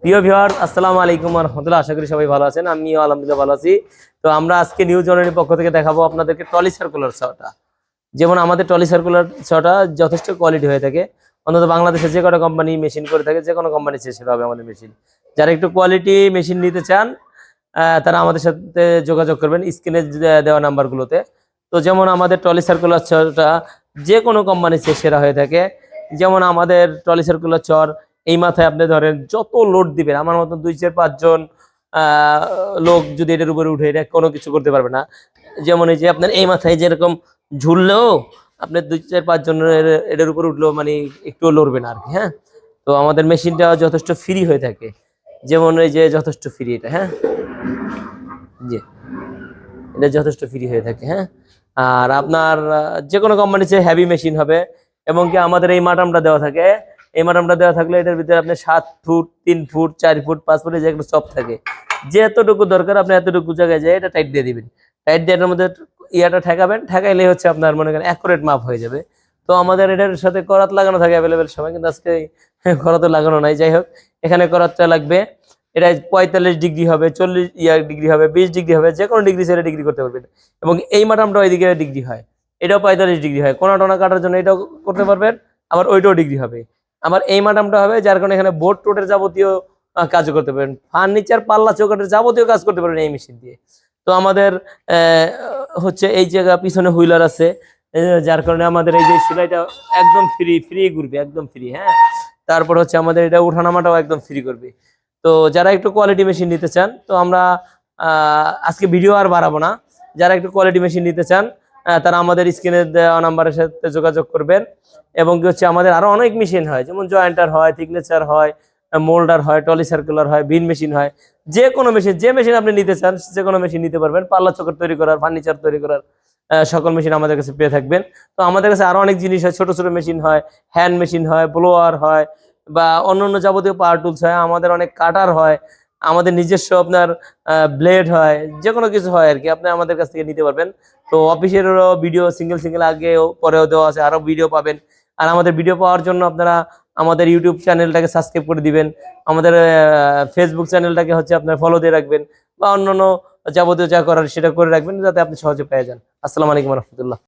প্রিয় ভিউয়ার, আসসালামু আলাইকুম ওয়া রাহমাতুল্লাহ। আশা করি সবাই ভালো আছেন। আমিও আলহামদুলিল্লাহ ভালো আছি। তো আমরা আজকে নিউজ জর্নালের পক্ষ থেকে দেখাবো আপনাদেরকে ট্রলি সার্কুলার ছটা। যেমন আমাদের ট্রলি সার্কুলার ছটা যথেষ্ট কোয়ালিটি হয়ে থাকে। অন্তত বাংলাদেশে যে কটা কোম্পানি মেশিন করে থাকে, যে কোনো কোম্পানি চেষ্টা হবে আমাদের মেশিন। যারা একটু কোয়ালিটি মেশিন নিতে চান তারা আমাদের সাথে যোগাযোগ করবেন স্ক্রিনে দেওয়া নাম্বারগুলোতে। তো যেমন আমাদের ট্রলি সার্কুলার ছটা যে কোনো কোম্পানি সেরা হয়ে থাকে। যেমন আমাদের ট্রলি সার্কুলার চর এই মাথায় আপনি ধরেন যত লোড দিবেন, আমার মতন 2-4-5 জন লোক যদি এটার উপরে উঠে, এটা কোনো কিছু করতে পারবে না। যেমন এই যে আপনার এই মাথায় যেরকম ঝুললেও আপনার 2-4-5 জনের এটার উপরে উঠলেও মানে একটুও লড়বে না আর কি। হ্যাঁ, তো আমাদের মেশিনটা যথেষ্ট ফ্রি হয়ে থাকে। যেমন এই যে যথেষ্ট ফ্রি এটা। হ্যাঁ জি, এটা যথেষ্ট ফ্রি হয়ে থাকে। হ্যাঁ, আর আপনার যে কোনো কোম্পানির চেয়ে হেভি মেশিন হবে। এবং কি আমাদের এই মাটামটা দেওয়া থাকে, এই মাটামটা দেওয়া থাকলে এটার ভিতরে আপনি 7 ফুট 3 ফুট 4 ফুট 5 ফুটের যে একটা চপ থাকে, যে এতটুকু দরকার আপনি এতটুকু জায়গায় যায় এটা টাইট দিয়ে দিবেন। টাইট দিয়ে এটার মধ্যে ইয়াটা ঠেকাবেন, ঠেকাইলে হচ্ছে আপনার মনে করেন অ্যাকুরেট মাপ হয়ে যাবে। তো আমাদের এটার সাথে করাত লাগানো থাকে অ্যাভেলেবেল সময়, কিন্তু আজকে করাত লাগানো নাই। যাই হোক, এখানে করাতটা লাগবে। এটা 45 ডিগ্রি হবে, 40 ডিগ্রি হবে, 20 ডিগ্রি হবে, যে কোনো ডিগ্রি সেটা ডিগ্রি করতে পারবেন। এবং এই মাটামটা ওইদিকে ডিগ্রি হয়, এটাও 45 ডিগ্রি হয়। কোনা টোনা কাটার জন্য এটাও করতে পারবেন, আবার ওইটাও ডিগ্রি হবে। আবার এই মাটামটা হবে যার কারণে এখানে বোর্ড টোটের যাবতীয় কাজ করতে পারবেন, ফার্নিচার পাল্লা চৌকাটের যাবতীয় কাজ করতে পারবেন এই মেশিন দিয়ে। তো আমাদের হচ্ছে এই জায়গা পিছনে হুইলার আছে, যার কারণে আমাদের এই যে সেলাইটা একদম ফ্রি ঘুরবে, একদম ফ্রি। হ্যাঁ, তারপর হচ্ছে আমাদের এটা উঠানামাটাও একদম ফ্রি করবে। তো যারা একটু কোয়ালিটি মেশিন নিতে চান, তো আমরা আজকে ভিডিও আর বাড়াবো না। যারা একটু কোয়ালিটি মেশিন নিতে চান তারা আমাদের স্ক্রিনে দেওয়া নাম্বারের সাথে যোগাযোগ করবেন। এবং কি হচ্ছে আমাদের আরো অনেক মেশিন হয়, যেমন জয়েন্টার হয়, থিকনেচার হয়, মোল্ডার হয়, টলি সার্কুলার হয়, বিন মেশিন হয়। যে কোনো মেশিন, যে মেশিন আপনি নিতে চান যে কোনো মেশিন নিতে পারবেন। পাল্লা চোখর তৈরি করার, ফার্নিচার তৈরি করার সকল মেশিন আমাদের কাছে পেয়ে থাকবেন। তো আমাদের কাছে আরো অনেক জিনিস হয়, ছোট ছোট মেশিন হয়, হ্যান্ড মেশিন হয়, ব্লোয়ার হয়, বা অন্যান্য যাবতীয় পাওয়ার টুলস হয়, আমাদের অনেক কাটার হয়, আমাদের নিজস্ব আপনার ব্লেড হয়, যে কোনো কিছু হয় আর কি, আপনি আমাদের কাছ থেকে নিতে পারবেন। তো অফিসেরও ভিডিও সিঙ্গেল আগেও পরেও দেওয়া আছে, আরো ভিডিও পাবেন। আর আমাদের ভিডিও পাওয়ার জন্য আপনারা আমাদের ইউটিউব চ্যানেলটাকে সাবস্ক্রাইব করে দিবেন, আমাদের ফেসবুক চ্যানেলটাকে হচ্ছে আপনার ফলো দিয়ে রাখবেন, বা অন্যান্য যাবতীয় যা করার সেটা করে রাখবেন, যাতে আপনি সহজে পেয়ে যান। আসসালামু আলাইকুম রহমতুল্লাহ।